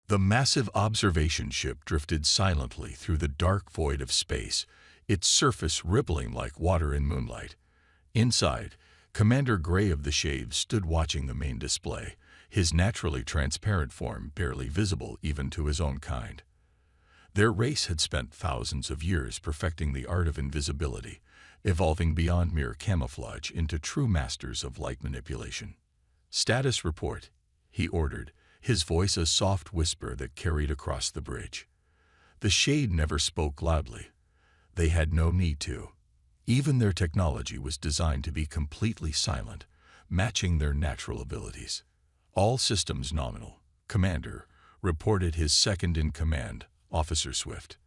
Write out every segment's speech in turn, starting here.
The massive observation ship drifted silently through the dark void of space, its surface rippling like water in moonlight. Inside, Commander Gray of the Shades stood watching the main display, his naturally transparent form barely visible even to his own kind. Their race had spent thousands of years perfecting the art of invisibility, evolving beyond mere camouflage into true masters of light manipulation. "Status report," he ordered, his voice a soft whisper that carried across the bridge. The Shade never spoke loudly. They had no need to. Even their technology was designed to be completely silent, matching their natural abilities. "All systems nominal," Commander reported his second-in-command, Officer Swift.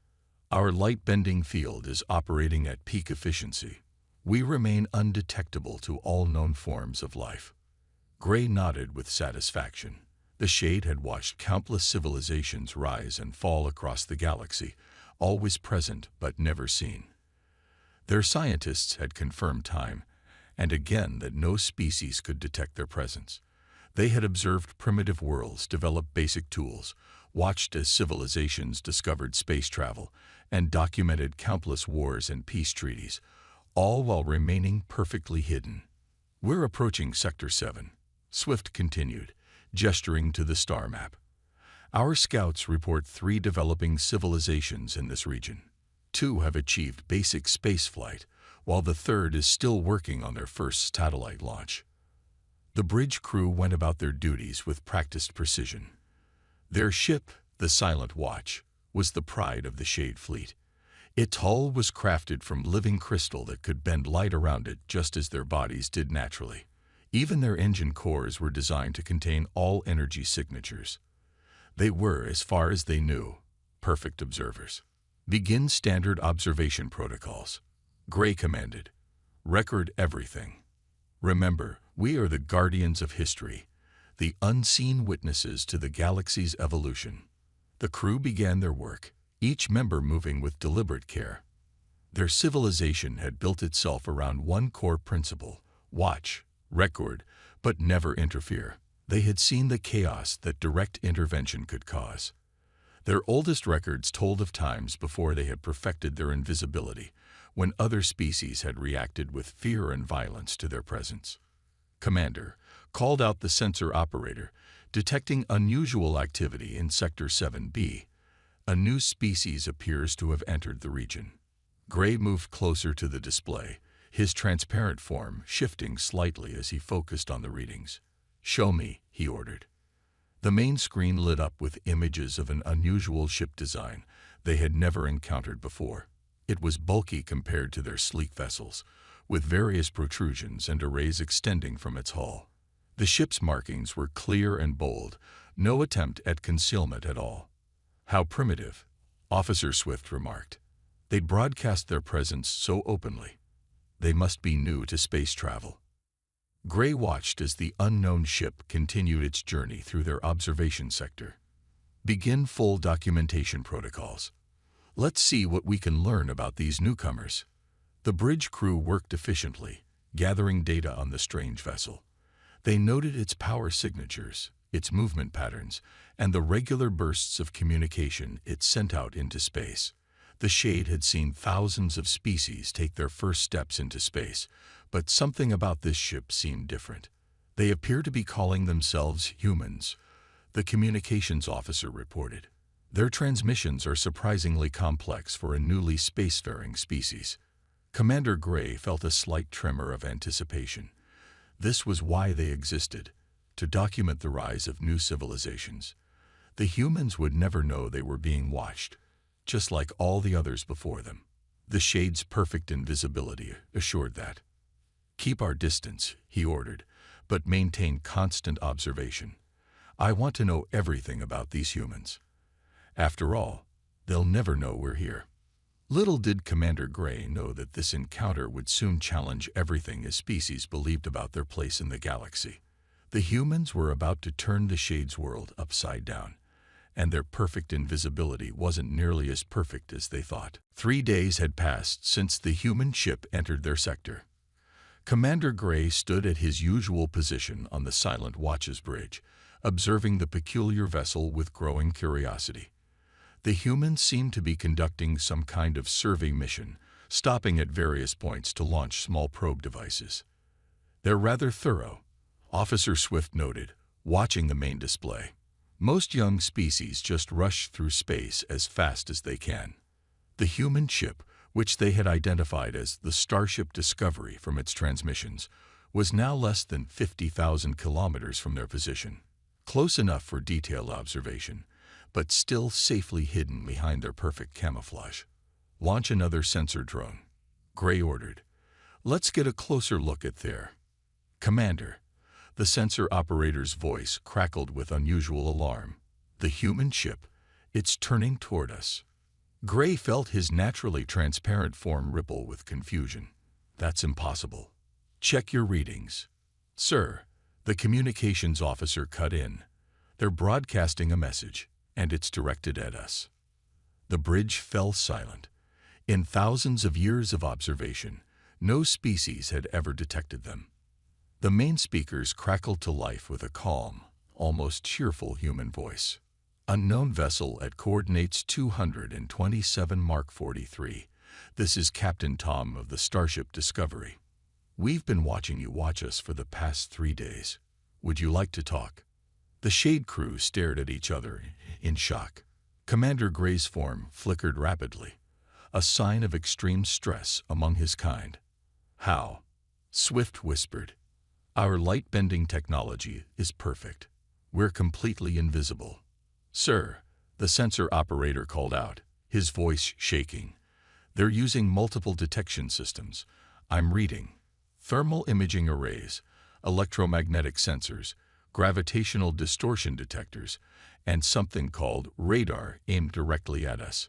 "Our light-bending field is operating at peak efficiency. We remain undetectable to all known forms of life." Gray nodded with satisfaction. The Shade had watched countless civilizations rise and fall across the galaxy, always present but never seen. Their scientists had confirmed time and again that no species could detect their presence. They had observed primitive worlds develop basic tools, watched as civilizations discovered space travel, and documented countless wars and peace treaties, all while remaining perfectly hidden. "We're approaching Sector 7, Swift continued, gesturing to the star map. "Our scouts report 3 developing civilizations in this region. 2 have achieved basic spaceflight, while the 3rd is still working on their first satellite launch." The bridge crew went about their duties with practiced precision. Their ship, the Silent Watch, was the pride of the Shade fleet. Its hull was crafted from living crystal that could bend light around it just as their bodies did naturally. Even their engine cores were designed to contain all energy signatures. They were, as far as they knew, perfect observers. "Begin standard observation protocols," Gray commanded. "Record everything. Remember, we are the guardians of history, the unseen witnesses to the galaxy's evolution." The crew began their work, each member moving with deliberate care. Their civilization had built itself around one core principle: watch, record, but never interfere. They had seen the chaos that direct intervention could cause. Their oldest records told of times before they had perfected their invisibility, when other species had reacted with fear and violence to their presence. "Commander," called out the sensor operator, detecting unusual activity in Sector 7B. "A new species appears to have entered the region." Gray moved closer to the display, his transparent form shifting slightly as he focused on the readings. "Show me," he ordered. The main screen lit up with images of an unusual ship design they had never encountered before. It was bulky compared to their sleek vessels, with various protrusions and arrays extending from its hull. The ship's markings were clear and bold, no attempt at concealment at all. "How primitive," Officer Swift remarked. "They'd broadcast their presence so openly. They must be new to space travel." Gray watched as the unknown ship continued its journey through their observation sector. "Begin full documentation protocols. Let's see what we can learn about these newcomers." The bridge crew worked efficiently, gathering data on the strange vessel. They noted its power signatures, its movement patterns, and the regular bursts of communication it sent out into space. The Shade had seen thousands of species take their first steps into space, but something about this ship seemed different. "They appear to be calling themselves humans," the communications officer reported. "Their transmissions are surprisingly complex for a newly spacefaring species." Commander Gray felt a slight tremor of anticipation. This was why they existed, to document the rise of new civilizations. The humans would never know they were being watched, just like all the others before them. The Shade's perfect invisibility assured that. "Keep our distance," he ordered, "but maintain constant observation. I want to know everything about these humans. After all, they'll never know we're here." Little did Commander Gray know that this encounter would soon challenge everything his species believed about their place in the galaxy. The humans were about to turn the Shade's world upside down, and their perfect invisibility wasn't nearly as perfect as they thought. 3 days had passed since the human ship entered their sector. Commander Gray stood at his usual position on the Silent Watch's bridge, observing the peculiar vessel with growing curiosity. The humans seemed to be conducting some kind of survey mission, stopping at various points to launch small probe devices. "They're rather thorough," Officer Swift noted, watching the main display. "Most young species just rush through space as fast as they can." The human ship, which they had identified as the Starship Discovery from its transmissions, was now less than 50,000 kilometers from their position. Close enough for detailed observation, but still safely hidden behind their perfect camouflage. "Launch another sensor drone," Gray ordered. "Let's get a closer look at their—" "Commander," the sensor operator's voice crackled with unusual alarm. "The human ship, it's turning toward us." Gray felt his naturally transparent form ripple with confusion. "That's impossible. Check your readings." "Sir," the communications officer cut in. "They're broadcasting a message, and it's directed at us." The bridge fell silent. In thousands of years of observation, no species had ever detected them. The main speakers crackled to life with a calm, almost cheerful human voice. "Unknown vessel at coordinates 227 Mark 43. This is Captain Tom of the Starship Discovery. We've been watching you watch us for the past 3 days. Would you like to talk?" The Shade crew stared at each other in shock. Commander Gray's form flickered rapidly, a sign of extreme stress among his kind. "How?" Swift whispered. "Our light-bending technology is perfect. We're completely invisible." "Sir," the sensor operator called out, his voice shaking. "They're using multiple detection systems. I'm reading. Thermal imaging arrays, electromagnetic sensors, gravitational distortion detectors, and something called radar aimed directly at us."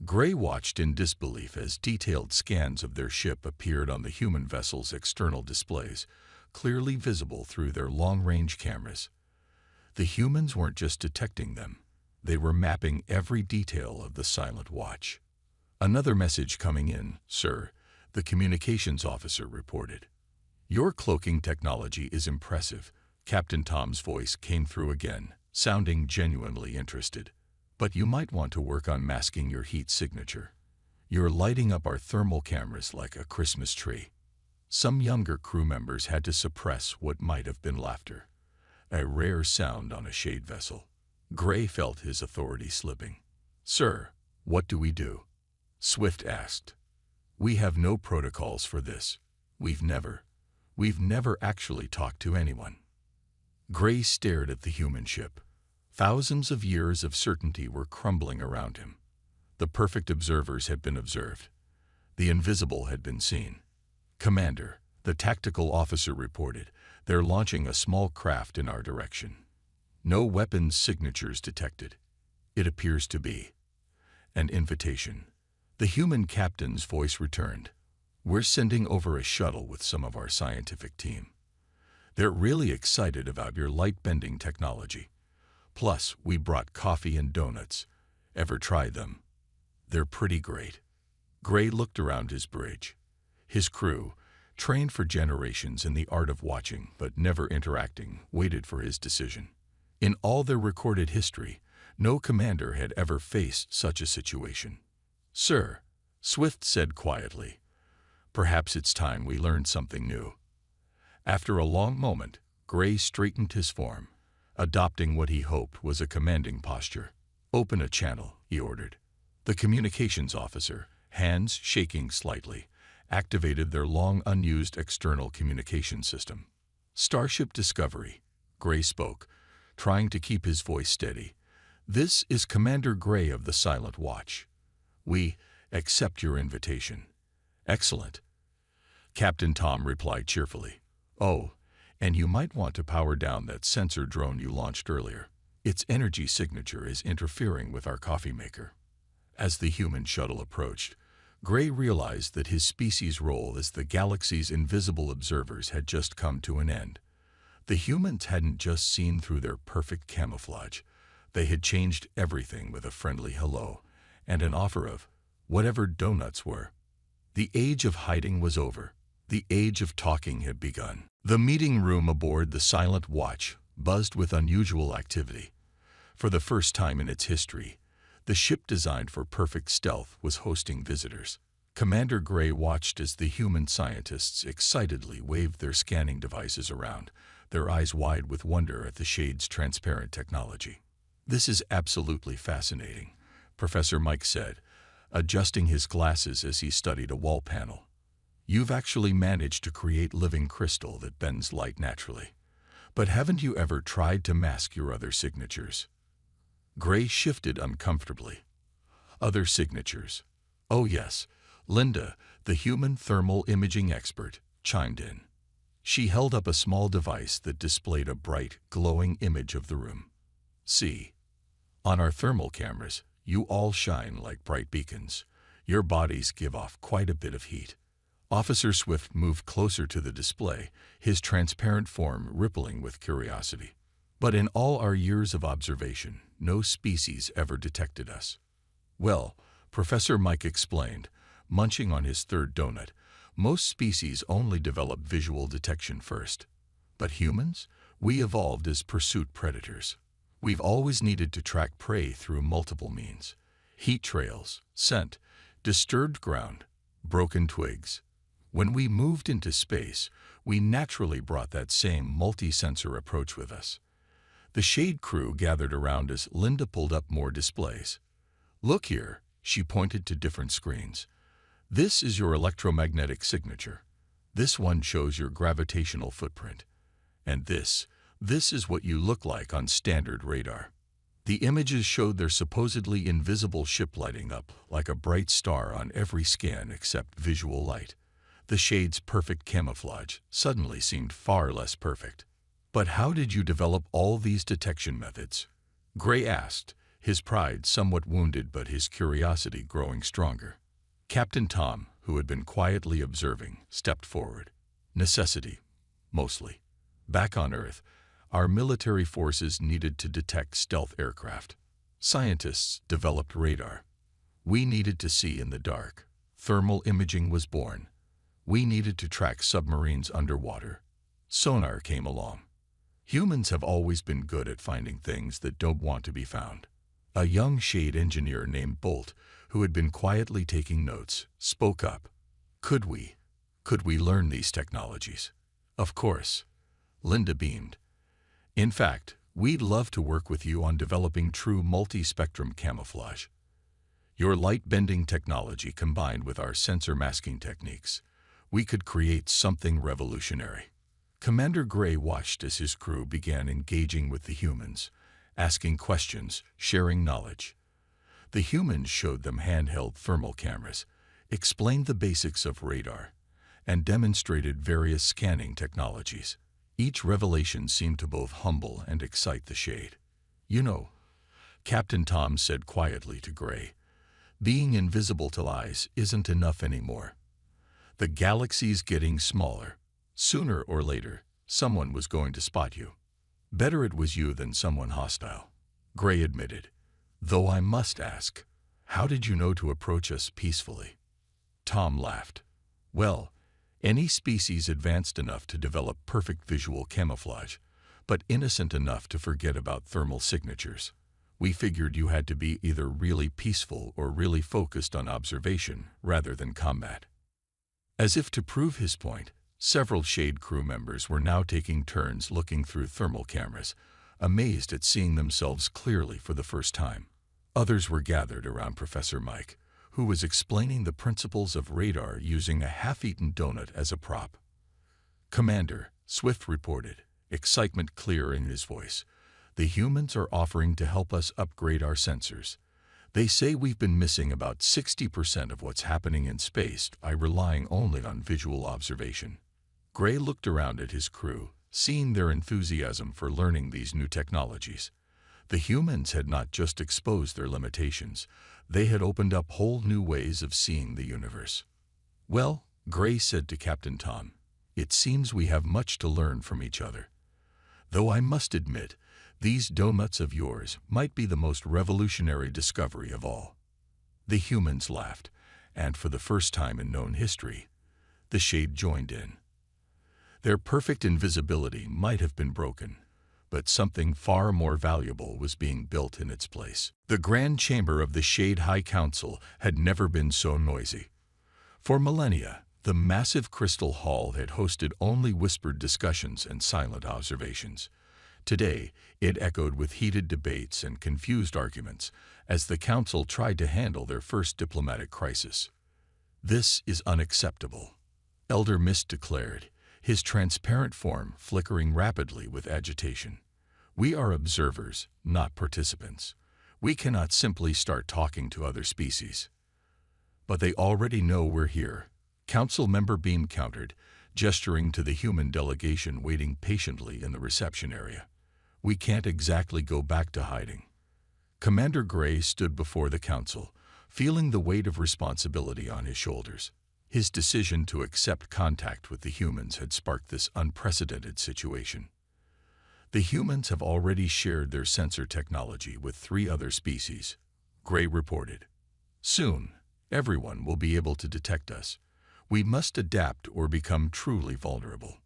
Gray watched in disbelief as detailed scans of their ship appeared on the human vessel's external displays, clearly visible through their long-range cameras. The humans weren't just detecting them. They were mapping every detail of the silent watch. "Another message coming in, sir," the communications officer reported. "Your cloaking technology is impressive," Captain Tom's voice came through again, sounding genuinely interested. "But you might want to work on masking your heat signature. You're lighting up our thermal cameras like a Christmas tree." Some younger crew members had to suppress what might have been laughter, a rare sound on a Shade vessel. Gray felt his authority slipping. "Sir, what do we do?" Swift asked. "We have no protocols for this. We've never actually talked to anyone." Gray stared at the human ship. Thousands of years of certainty were crumbling around him. The perfect observers had been observed. The invisible had been seen. "Commander," the tactical officer reported, "they're launching a small craft in our direction. No weapons signatures detected. It appears to be an invitation." The human captain's voice returned. "We're sending over a shuttle with some of our scientific team. They're really excited about your light-bending technology. Plus, we brought coffee and donuts. Ever tried them? They're pretty great." Gray looked around his bridge. His crew, trained for generations in the art of watching but never interacting, waited for his decision. In all their recorded history, no commander had ever faced such a situation. "Sir," Swift said quietly, "perhaps it's time we learned something new." After a long moment, Gray straightened his form, adopting what he hoped was a commanding posture. "Open a channel," he ordered. The communications officer, hands shaking slightly, activated their long-unused external communication system. "Starship Discovery," Gray spoke, trying to keep his voice steady. "This is Commander Gray of the Silent Watch. We accept your invitation." "Excellent," Captain Tom replied cheerfully. "Oh, and you might want to power down that sensor drone you launched earlier. Its energy signature is interfering with our coffee maker." As the human shuttle approached, Gray realized that his species' role as the galaxy's invisible observers had just come to an end. The humans hadn't just seen through their perfect camouflage. They had changed everything with a friendly hello and an offer of whatever donuts were. The age of hiding was over. The age of talking had begun. The meeting room aboard the Silent Watch buzzed with unusual activity. For the first time in its history, the ship designed for perfect stealth was hosting visitors. Commander Gray watched as the human scientists excitedly waved their scanning devices around, their eyes wide with wonder at the shade's transparent technology. "This is absolutely fascinating," Professor Mike said, adjusting his glasses as he studied a wall panel. "You've actually managed to create living crystal that bends light naturally. But haven't you ever tried to mask your other signatures?" Gray shifted uncomfortably. "Other signatures?" "Oh yes." Linda, the human thermal imaging expert, chimed in. She held up a small device that displayed a bright, glowing image of the room. "See. On our thermal cameras, you all shine like bright beacons. Your bodies give off quite a bit of heat." Officer Swift moved closer to the display, his transparent form rippling with curiosity. "But in all our years of observation, no species ever detected us." "Well," Professor Mike explained, munching on his third donut, "most species only develop visual detection first. But humans? We evolved as pursuit predators. We've always needed to track prey through multiple means: heat trails, scent, disturbed ground, broken twigs. When we moved into space, we naturally brought that same multi-sensor approach with us." The Shade crew gathered around as Linda pulled up more displays. "Look here," she pointed to different screens. "This is your electromagnetic signature. This one shows your gravitational footprint. And this is what you look like on standard radar." The images showed their supposedly invisible ship lighting up like a bright star on every scan except visual light. The Shade's perfect camouflage suddenly seemed far less perfect. "But how did you develop all these detection methods?" Gray asked, his pride somewhat wounded but his curiosity growing stronger. Captain Tom, who had been quietly observing, stepped forward. "Necessity, mostly. Back on Earth, our military forces needed to detect stealth aircraft. Scientists developed radar. We needed to see in the dark. Thermal imaging was born. We needed to track submarines underwater. Sonar came along. Humans have always been good at finding things that don't want to be found." A young Shade engineer named Bolt, who had been quietly taking notes, spoke up. Could we learn these technologies?" "Of course." Linda beamed. "In fact, we'd love to work with you on developing true multi-spectrum camouflage. Your light-bending technology combined with our sensor masking techniques, we could create something revolutionary." Commander Gray watched as his crew began engaging with the humans, asking questions, sharing knowledge. The humans showed them handheld thermal cameras, explained the basics of radar, and demonstrated various scanning technologies. Each revelation seemed to both humble and excite the Shade. "You know," Captain Tom said quietly to Gray, "being invisible to eyes isn't enough anymore. The galaxy's getting smaller. Sooner or later, someone was going to spot you. Better it was you than someone hostile." Gray admitted, "Though I must ask, how did you know to approach us peacefully?" Tom laughed. "Well, any species advanced enough to develop perfect visual camouflage, but innocent enough to forget about thermal signatures. We figured you had to be either really peaceful or really focused on observation rather than combat." As if to prove his point, several Shade crew members were now taking turns looking through thermal cameras, amazed at seeing themselves clearly for the first time. Others were gathered around Professor Mike, who was explaining the principles of radar using a half-eaten donut as a prop. "Commander," Swift reported, excitement clear in his voice, "the humans are offering to help us upgrade our sensors. They say we've been missing about 60% of what's happening in space by relying only on visual observation." Gray looked around at his crew, seeing their enthusiasm for learning these new technologies. The humans had not just exposed their limitations, they had opened up whole new ways of seeing the universe. "Well," Gray said to Captain Tom, "it seems we have much to learn from each other. Though I must admit, these donuts of yours might be the most revolutionary discovery of all." The humans laughed, and for the first time in known history, the Shade joined in. Their perfect invisibility might have been broken, but something far more valuable was being built in its place. The grand chamber of the Shade High Council had never been so noisy. For millennia, the massive crystal hall had hosted only whispered discussions and silent observations. Today, it echoed with heated debates and confused arguments as the council tried to handle their first diplomatic crisis. "This is unacceptable," Elder Mist declared, his transparent form flickering rapidly with agitation. "We are observers, not participants. We cannot simply start talking to other species." "But they already know we're here," Council Member Beam countered, gesturing to the human delegation waiting patiently in the reception area. "We can't exactly go back to hiding." Commander Gray stood before the council, feeling the weight of responsibility on his shoulders. His decision to accept contact with the humans had sparked this unprecedented situation. "The humans have already shared their sensor technology with 3 other species," Gray reported. "Soon, everyone will be able to detect us. We must adapt or become truly vulnerable."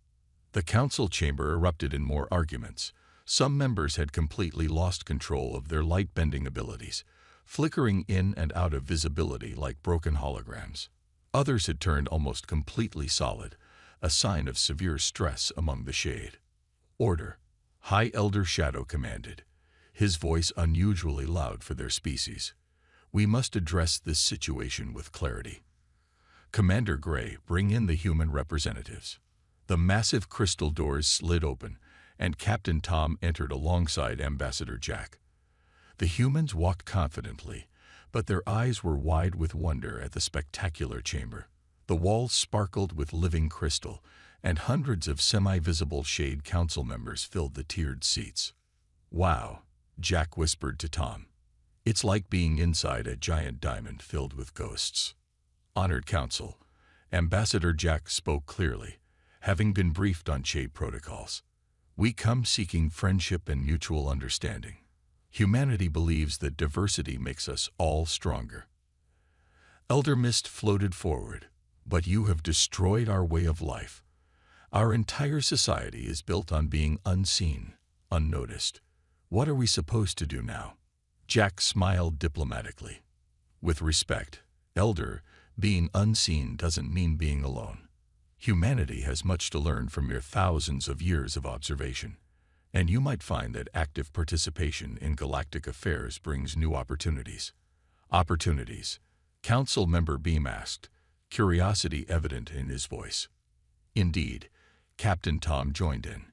The council chamber erupted in more arguments. Some members had completely lost control of their light-bending abilities, flickering in and out of visibility like broken holograms. Others had turned almost completely solid, a sign of severe stress among the shade. "Order," High Elder Shadow commanded, his voice unusually loud for their species. "We must address this situation with clarity." "Commander Gray, bring in the human representatives." The massive crystal doors slid open, and Captain Tom entered alongside Ambassador Jack. The humans walked confidently, but their eyes were wide with wonder at the spectacular chamber. The walls sparkled with living crystal, and hundreds of semi-visible Shade Council members filled the tiered seats. "Wow," Jack whispered to Tom. "It's like being inside a giant diamond filled with ghosts." "Honored Council," Ambassador Jack spoke clearly, having been briefed on Shade protocols. "We come seeking friendship and mutual understanding. Humanity believes that diversity makes us all stronger." Elder Mist floated forward. "But you have destroyed our way of life. Our entire society is built on being unseen, unnoticed. What are we supposed to do now?" Jack smiled diplomatically. "With respect, Elder, being unseen doesn't mean being alone. Humanity has much to learn from your thousands of years of observation, and you might find that active participation in galactic affairs brings new opportunities." "Opportunities?" Council Member Beam asked, curiosity evident in his voice. "Indeed," Captain Tom joined in.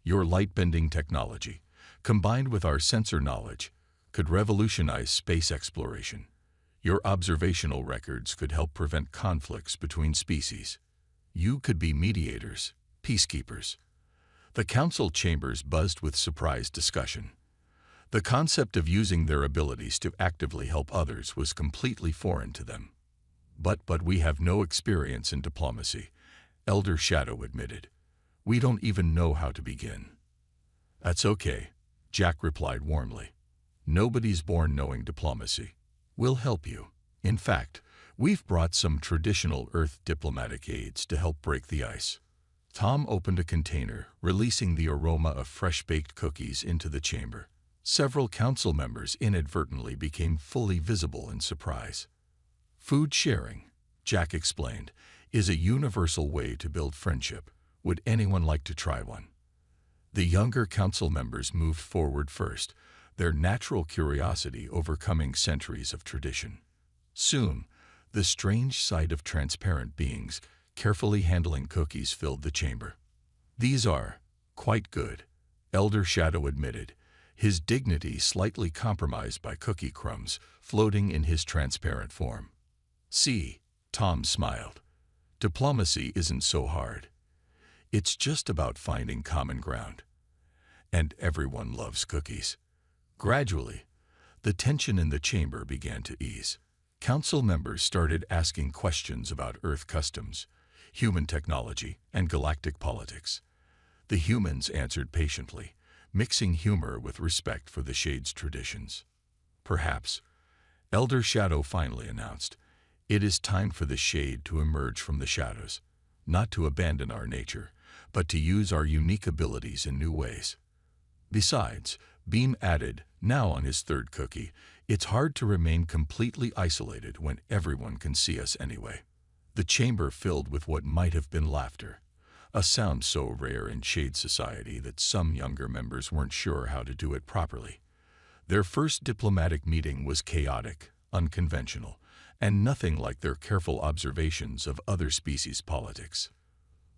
"Your light-bending technology, combined with our sensor knowledge, could revolutionize space exploration. Your observational records could help prevent conflicts between species. You could be mediators, peacekeepers." The council chambers buzzed with surprised discussion. The concept of using their abilities to actively help others was completely foreign to them. But we have no experience in diplomacy," Elder Shadow admitted. "We don't even know how to begin." "That's okay," Jack replied warmly. "Nobody's born knowing diplomacy. We'll help you. In fact, we've brought some traditional Earth diplomatic aids to help break the ice." Tom opened a container, releasing the aroma of fresh-baked cookies into the chamber. Several council members inadvertently became fully visible in surprise. "Food sharing," Jack explained, "is a universal way to build friendship. Would anyone like to try one?" The younger council members moved forward first, their natural curiosity overcoming centuries of tradition. Soon, the strange sight of transparent beings carefully handling cookies filled the chamber. "These are quite good," Elder Shadow admitted, his dignity slightly compromised by cookie crumbs floating in his transparent form. "See," Tom smiled. "Diplomacy isn't so hard. It's just about finding common ground. And everyone loves cookies." Gradually, the tension in the chamber began to ease. Council members started asking questions about Earth customs, human technology, and galactic politics. The humans answered patiently, mixing humor with respect for the Shade's traditions. "Perhaps," Elder Shadow finally announced, "it is time for the Shade to emerge from the shadows, not to abandon our nature, but to use our unique abilities in new ways." Besides, Beam added, now on his third cookie, it's hard to remain completely isolated when everyone can see us anyway. The chamber filled with what might have been laughter, a sound so rare in Shade Society that some younger members weren't sure how to do it properly. Their first diplomatic meeting was chaotic, unconventional, and nothing like their careful observations of other species' politics.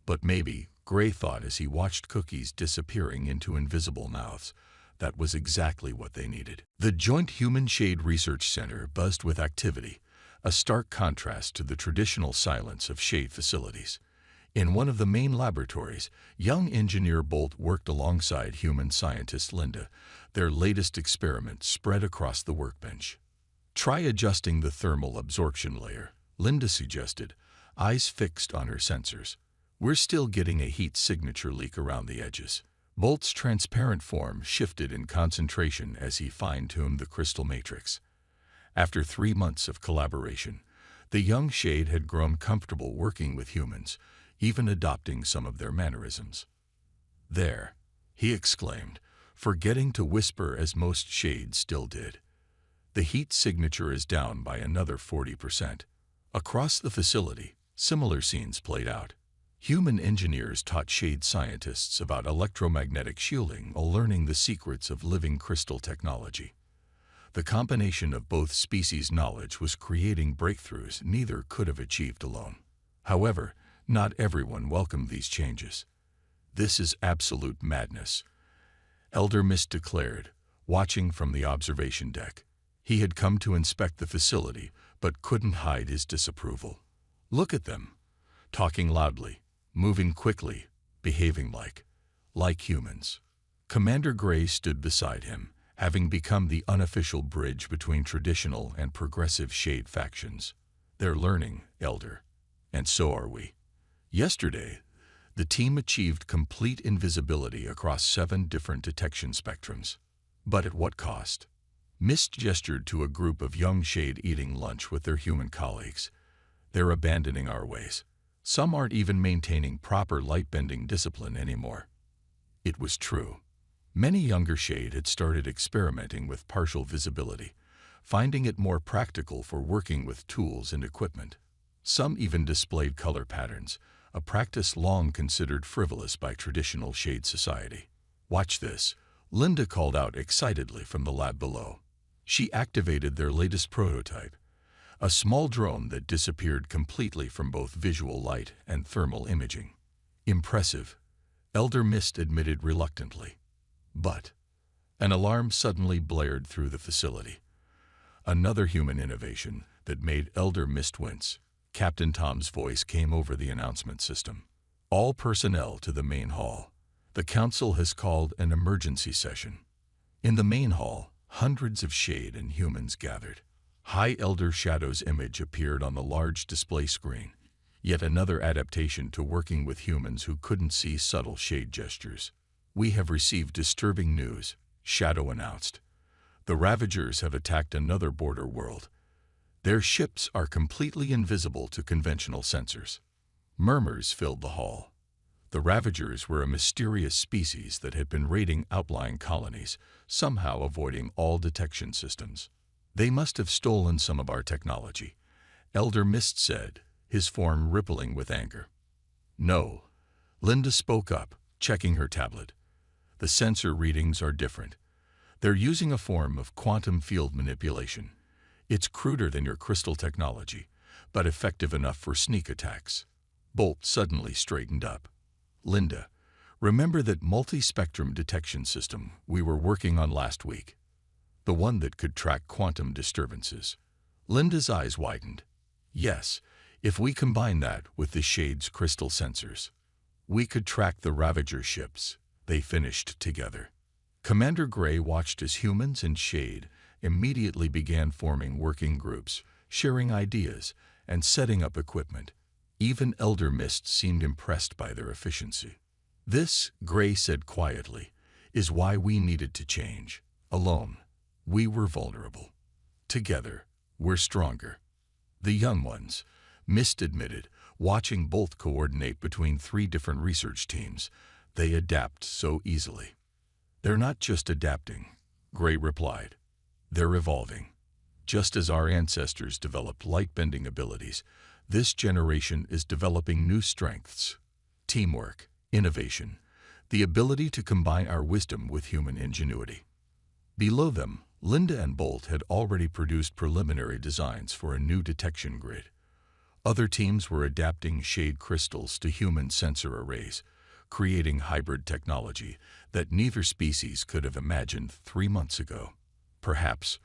But maybe, Gray thought as he watched cookies disappearing into invisible mouths, that was exactly what they needed. The Joint Human Shade Research Center buzzed with activity, a stark contrast to the traditional silence of shade facilities. In one of the main laboratories, young engineer Bolt worked alongside human scientist Linda, their latest experiment spread across the workbench. Try adjusting the thermal absorption layer, Linda suggested, eyes fixed on her sensors. We're still getting a heat signature leak around the edges. Bolt's transparent form shifted in concentration as he fine-tuned the crystal matrix. After 3 months of collaboration, the young shade had grown comfortable working with humans, even adopting some of their mannerisms. "There," he exclaimed, forgetting to whisper as most shades still did. "The heat signature is down by another 40%. Across the facility, similar scenes played out. Human engineers taught shade scientists about electromagnetic shielding while learning the secrets of living crystal technology. The combination of both species' knowledge was creating breakthroughs neither could have achieved alone. However, not everyone welcomed these changes. "This is absolute madness," Elder Mist declared, watching from the observation deck. He had come to inspect the facility, but couldn't hide his disapproval. "Look at them, talking loudly, moving quickly, behaving like humans." Commander Gray stood beside him, having become the unofficial bridge between traditional and progressive shade factions. "They're learning, Elder, and so are we." Yesterday, the team achieved complete invisibility across 7 different detection spectrums. But at what cost? Mist gestured to a group of young shade eating lunch with their human colleagues. "They're abandoning our ways. Some aren't even maintaining proper light-bending discipline anymore." It was true. Many younger shade had started experimenting with partial visibility, finding it more practical for working with tools and equipment. Some even displayed color patterns, a practice long considered frivolous by traditional shade society. "Watch this," Linda called out excitedly from the lab below. She activated their latest prototype, a small drone that disappeared completely from both visual light and thermal imaging. "Impressive," Elder Mist admitted reluctantly. But an alarm suddenly blared through the facility. Another human innovation that made Elder Mist wince. Captain Tom's voice came over the announcement system. "All personnel to the main hall. The council has called an emergency session." In the main hall, hundreds of shade and humans gathered. High Elder Shadow's image appeared on the large display screen, yet another adaptation to working with humans who couldn't see subtle shade gestures. "We have received disturbing news," Shadow announced. "The Ravagers have attacked another border world. Their ships are completely invisible to conventional sensors." Murmurs filled the hall. The Ravagers were a mysterious species that had been raiding outlying colonies, somehow avoiding all detection systems. "They must have stolen some of our technology," Elder Mist said, his form rippling with anger. "No," Linda spoke up, checking her tablet. "The sensor readings are different. They're using a form of quantum field manipulation. It's cruder than your crystal technology, but effective enough for sneak attacks." Bolt suddenly straightened up. "Linda, remember that multi-spectrum detection system we were working on last week? The one that could track quantum disturbances?" Linda's eyes widened. "Yes, if we combine that with the Shade's crystal sensors, we could track the Ravager ships." They finished together. Commander Gray watched as humans and Shade immediately began forming working groups, sharing ideas, and setting up equipment. Even Elder Mist seemed impressed by their efficiency. "This," Gray said quietly, "is why we needed to change. Alone, we were vulnerable. Together, we're stronger." "The young ones," Mist admitted, watching both coordinate between 3 different research teams. "They adapt so easily." "They're not just adapting," Gray replied. "They're evolving. Just as our ancestors developed light-bending abilities, this generation is developing new strengths: teamwork, innovation, the ability to combine our wisdom with human ingenuity." Below them, Linda and Bolt had already produced preliminary designs for a new detection grid. Other teams were adapting shade crystals to human sensor arrays, creating hybrid technology that neither species could have imagined 3 months ago. "Perhaps,"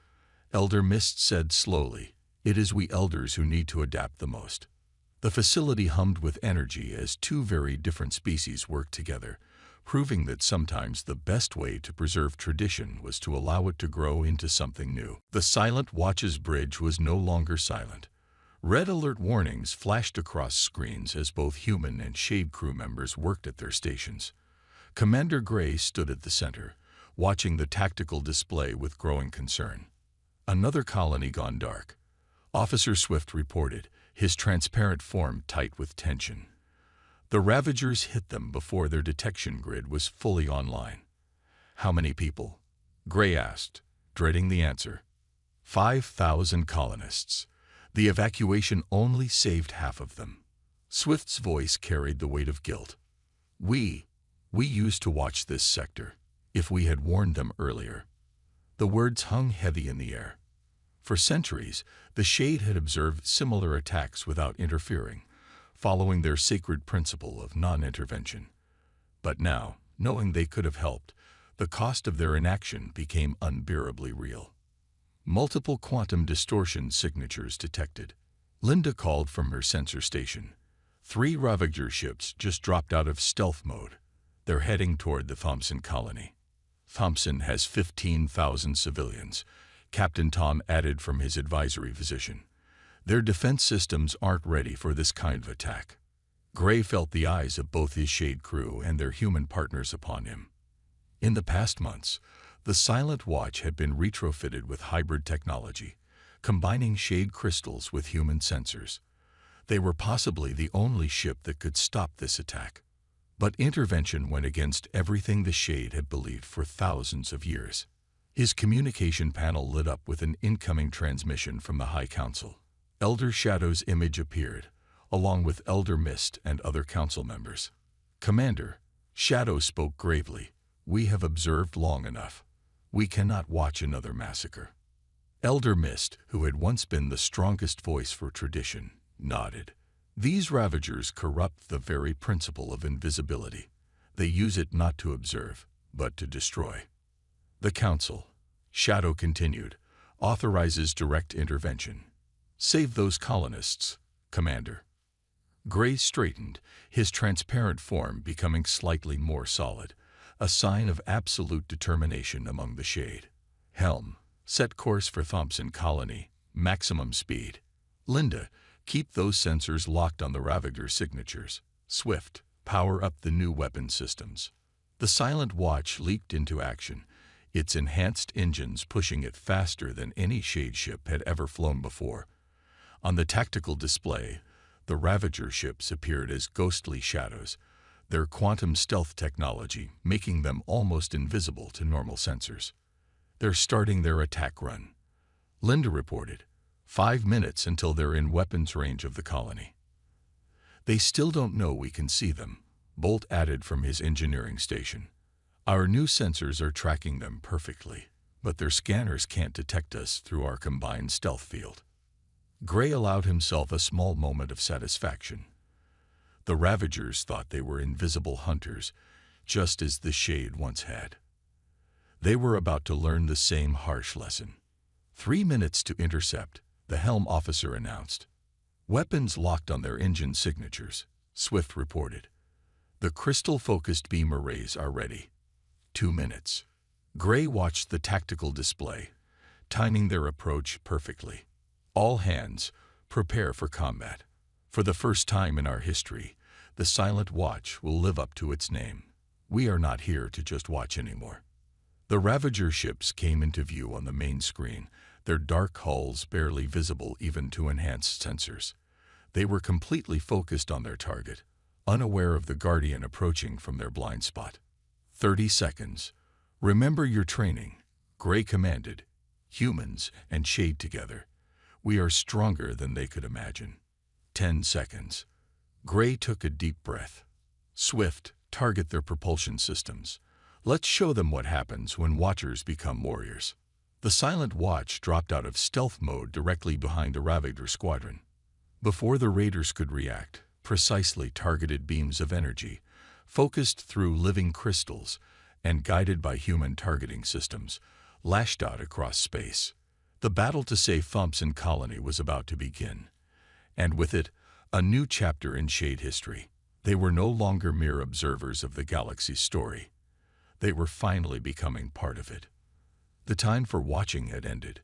Elder Mist said slowly, "it is we elders who need to adapt the most." The facility hummed with energy as two very different species worked together, proving that sometimes the best way to preserve tradition was to allow it to grow into something new. The Silent Watch's bridge was no longer silent. Red alert warnings flashed across screens as both human and shade crew members worked at their stations. Commander Gray stood at the center, watching the tactical display with growing concern. "Another colony gone dark," Officer Swift reported, his transparent form tight with tension. The Ravagers hit them before their detection grid was fully online. "How many people?" Gray asked, dreading the answer. 5,000 colonists. The evacuation only saved half of them." Swift's voice carried the weight of guilt. We used to watch this sector. If we had warned them earlier." The words hung heavy in the air. For centuries, the Shade had observed similar attacks without interfering, following their sacred principle of non-intervention. But now, knowing they could have helped, the cost of their inaction became unbearably real. Multiple quantum distortion signatures detected. Linda called from her sensor station. 3 Ravager ships just dropped out of stealth mode. They're heading toward the Thompson colony. "Thompson has 15,000 civilians," Captain Tom added from his advisory position. "Their defense systems aren't ready for this kind of attack." Gray felt the eyes of both his Shade crew and their human partners upon him. In the past months, the Silent Watch had been retrofitted with hybrid technology, combining shade crystals with human sensors. They were possibly the only ship that could stop this attack. But intervention went against everything the Shade had believed for thousands of years. His communication panel lit up with an incoming transmission from the High Council. Elder Shadow's image appeared, along with Elder Mist and other council members. "Commander," Shadow spoke gravely, "we have observed long enough. We cannot watch another massacre." Elder Mist, who had once been the strongest voice for tradition, nodded. "These Ravagers corrupt the very principle of invisibility. They use it not to observe, but to destroy." "The Council," Shadow continued, "authorizes direct intervention. Save those colonists, Commander." Gray straightened, his transparent form becoming slightly more solid, a sign of absolute determination among the Shade. "Helm, set course for Thompson colony, maximum speed. Linda, keep those sensors locked on the Ravager signatures. Swift, power up the new weapon systems." The Silent Watch leaped into action, its enhanced engines pushing it faster than any Shade ship had ever flown before. On the tactical display, the Ravager ships appeared as ghostly shadows, their quantum stealth technology making them almost invisible to normal sensors. "They're starting their attack run," Linda reported. 5 minutes until they're in weapons range of the colony." "They still don't know we can see them," Bolt added from his engineering station. "Our new sensors are tracking them perfectly, but their scanners can't detect us through our combined stealth field." Gray allowed himself a small moment of satisfaction. The Ravagers thought they were invisible hunters, just as the Shade once had. They were about to learn the same harsh lesson. 3 minutes to intercept, the helm officer announced. "Weapons locked on their engine signatures," Swift reported. "The crystal-focused beam arrays are ready." 2 minutes. Gray watched the tactical display, timing their approach perfectly. "All hands, prepare for combat. For the first time in our history, the Silent Watch will live up to its name. We are not here to just watch anymore." The Ravager ships came into view on the main screen, their dark hulls barely visible even to enhanced sensors. They were completely focused on their target, unaware of the Guardian approaching from their blind spot. 30 seconds. "Remember your training," Gray commanded. "Humans and Shade together. We are stronger than they could imagine." 10 seconds. Gray took a deep breath. "Swift, target their propulsion systems. Let's show them what happens when Watchers become warriors." The Silent Watch dropped out of stealth mode directly behind the Ravager squadron. Before the raiders could react, precisely targeted beams of energy, focused through living crystals and guided by human targeting systems, lashed out across space. The battle to save Thompson Colony was about to begin, and with it, a new chapter in Shade history. They were no longer mere observers of the galaxy's story. They were finally becoming part of it. The time for watching had ended.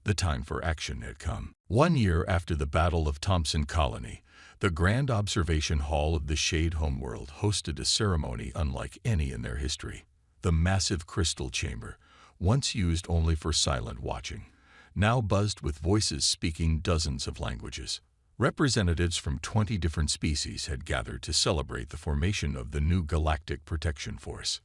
The time for action had come. 1 year after the Battle of Thompson Colony, the Grand Observation Hall of the Shade homeworld hosted a ceremony unlike any in their history. The massive crystal chamber, once used only for silent watching, now buzzed with voices speaking dozens of languages. Representatives from 20 different species had gathered to celebrate the formation of the new Galactic Protection Force.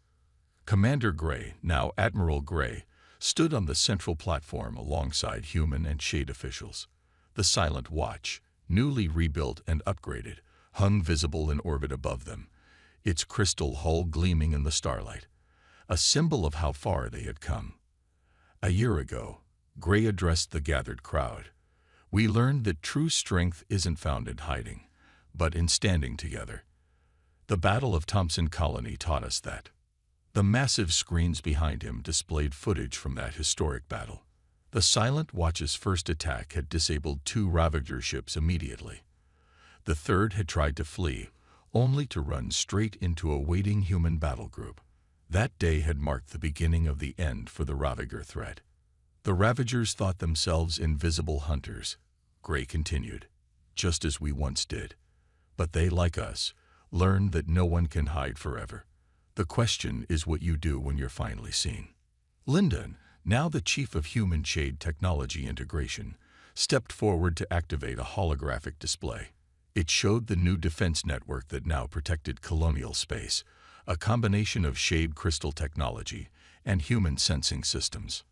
Commander Gray, now Admiral Gray, stood on the central platform alongside human and Shade officials. The Silent Watch, newly rebuilt and upgraded, hung visible in orbit above them, its crystal hull gleaming in the starlight, a symbol of how far they had come. A year ago, Gray addressed the gathered crowd. "We learned that true strength isn't found in hiding, but in standing together. The Battle of Thompson Colony taught us that." The massive screens behind him displayed footage from that historic battle. The Silent Watch's first attack had disabled 2 Ravager ships immediately. The third had tried to flee, only to run straight into a waiting human battle group. That day had marked the beginning of the end for the Ravager threat. "The Ravagers thought themselves invisible hunters," Gray continued, "just as we once did. But they, like us, learned that no one can hide forever. The question is what you do when you're finally seen." Lyndon, now the chief of Human Shade Technology Integration, stepped forward to activate a holographic display. It showed the new defense network that now protected colonial space, a combination of Shade crystal technology and human sensing systems.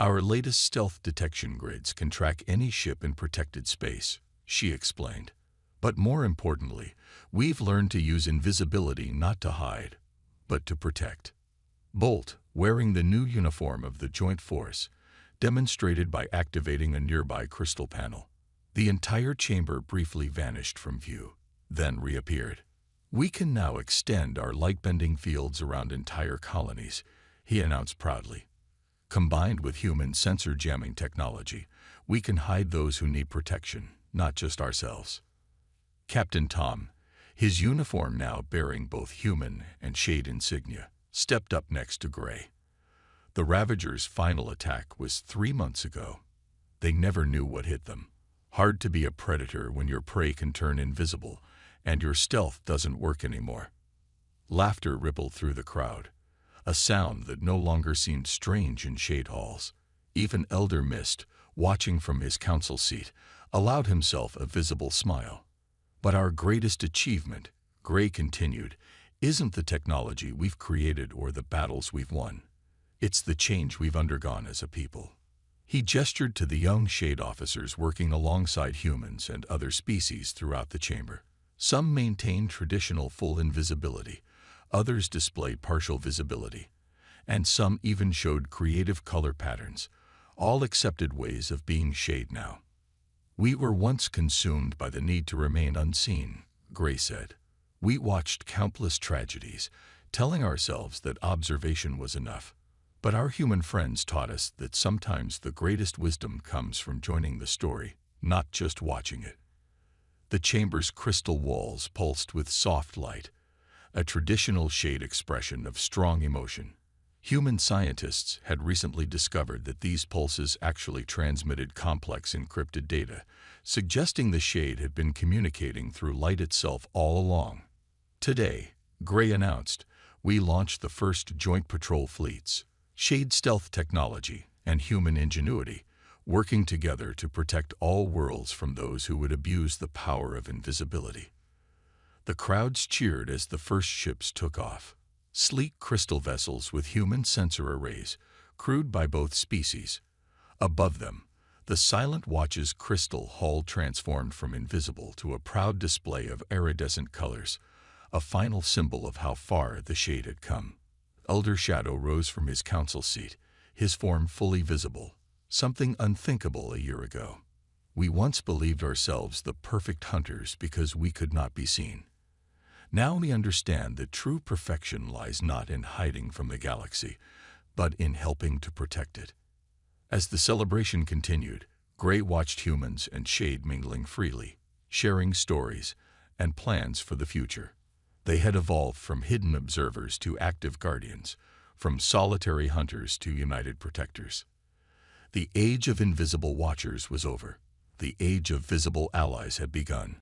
"Our latest stealth detection grids can track any ship in protected space," she explained. "But more importantly, we've learned to use invisibility not to hide, but to protect." Bolt, wearing the new uniform of the Joint Force, demonstrated by activating a nearby crystal panel. The entire chamber briefly vanished from view, then reappeared. "We can now extend our light-bending fields around entire colonies," he announced proudly. "Combined with human sensor jamming technology, we can hide those who need protection, not just ourselves." Captain Tom, his uniform now bearing both human and Shade insignia, stepped up next to Gray. "The Ravagers' final attack was 3 months ago. They never knew what hit them. Hard to be a predator when your prey can turn invisible and your stealth doesn't work anymore." Laughter rippled through the crowd, a sound that no longer seemed strange in Shade halls. Even Elder Mist, watching from his council seat, allowed himself a visible smile. "But our greatest achievement," Gray continued, "isn't the technology we've created or the battles we've won. It's the change we've undergone as a people." He gestured to the young Shade officers working alongside humans and other species throughout the chamber. Some maintained traditional full invisibility, others displayed partial visibility, and some even showed creative color patterns, all accepted ways of being Shade now. "We were once consumed by the need to remain unseen," Gray said. "We watched countless tragedies, telling ourselves that observation was enough. But our human friends taught us that sometimes the greatest wisdom comes from joining the story, not just watching it." The chamber's crystal walls pulsed with soft light, a traditional Shade expression of strong emotion. Human scientists had recently discovered that these pulses actually transmitted complex encrypted data, suggesting the Shade had been communicating through light itself all along. "Today," Gray announced, "we launched the first joint patrol fleets, Shade stealth technology and human ingenuity, working together to protect all worlds from those who would abuse the power of invisibility." The crowds cheered as the first ships took off. sleek crystal vessels with human sensor arrays, crewed by both species. Above them, the Silent Watch's crystal hull transformed from invisible to a proud display of iridescent colors, a final symbol of how far the Shade had come. Elder Shadow rose from his council seat, his form fully visible, something unthinkable a year ago. We once believed ourselves the perfect hunters because we could not be seen. Now we understand that true perfection lies not in hiding from the galaxy, but in helping to protect it. As the celebration continued, Gray watched humans and Shade mingling freely, sharing stories and plans for the future. They had evolved from hidden observers to active guardians, from solitary hunters to united protectors. The age of invisible watchers was over. The age of visible allies had begun.